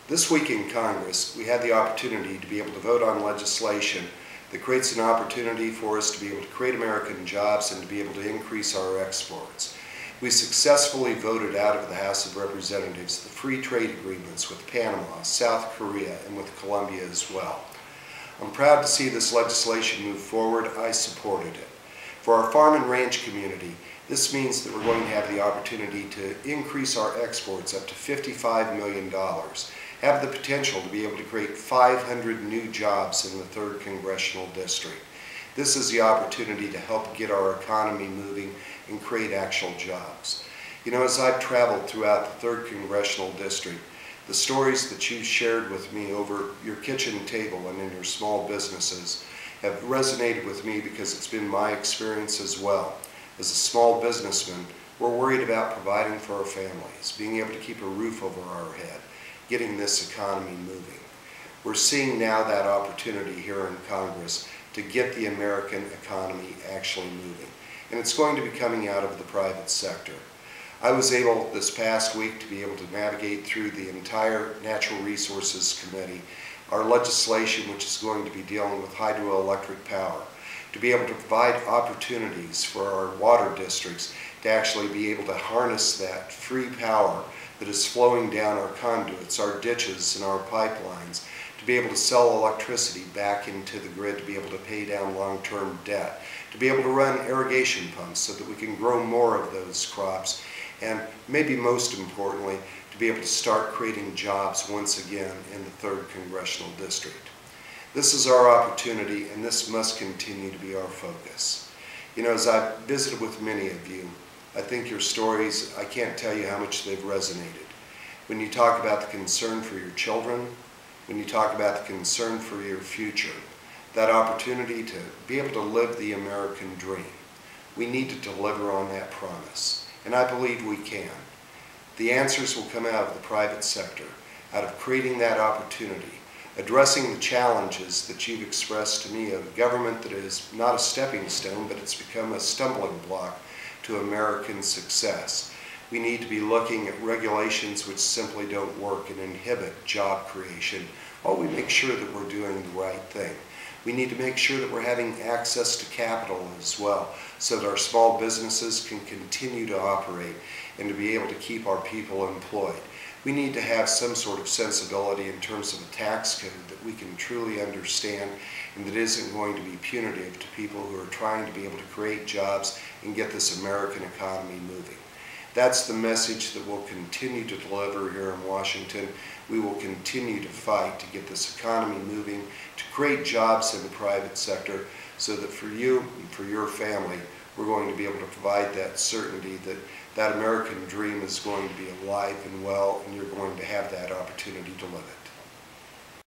This week in Congress, we had the opportunity to be able to vote on legislation that creates an opportunity for us to be able to create American jobs and to be able to increase our exports. We successfully voted out of the House of Representatives the free trade agreements with Panama, South Korea, and with Colombia as well. I'm proud to see this legislation move forward. I supported it. For our farm and ranch community, this means that we're going to have the opportunity to increase our exports up to $55 million, have the potential to be able to create 500 new jobs in the 3rd Congressional District. This is the opportunity to help get our economy moving and create actual jobs. You know, as I've traveled throughout the 3rd Congressional District, the stories that you've shared with me over your kitchen table and in your small businesses have resonated with me because it's been my experience as well. As a small businessman, we're worried about providing for our families, being able to keep a roof over our head, getting this economy moving. We're seeing now that opportunity here in Congress to get the American economy actually moving. And it's going to be coming out of the private sector. I was able this past week to be able to navigate through the entire Natural Resources Committee, our legislation which is going to be dealing with hydroelectric power, to be able to provide opportunities for our water districts to actually be able to harness that free power that is flowing down our conduits, our ditches, and our pipelines, to be able to sell electricity back into the grid, to be able to pay down long-term debt, to be able to run irrigation pumps so that we can grow more of those crops, and maybe most importantly, to be able to start creating jobs once again in the 3rd Congressional District. This is our opportunity, and this must continue to be our focus. You know, as I've visited with many of you, I think your stories, I can't tell you how much they've resonated. When you talk about the concern for your children, when you talk about the concern for your future, that opportunity to be able to live the American dream, we need to deliver on that promise. And I believe we can. The answers will come out of the private sector, out of creating that opportunity, addressing the challenges that you've expressed to me of a government that is not a stepping stone, but it's become a stumbling block to American success. We need to be looking at regulations which simply don't work and inhibit job creation while we make sure that we're doing the right thing. We need to make sure that we're having access to capital as well so that our small businesses can continue to operate and to be able to keep our people employed. We need to have some sort of sensibility in terms of a tax code that we can truly understand and that isn't going to be punitive to people who are trying to be able to create jobs and get this American economy moving. That's the message that we'll continue to deliver here in Washington. We will continue to fight to get this economy moving, to create jobs in the private sector so that for you and for your family, we're going to be able to provide that certainty that that American dream is going to be alive and well, and you're going to have that opportunity to live it.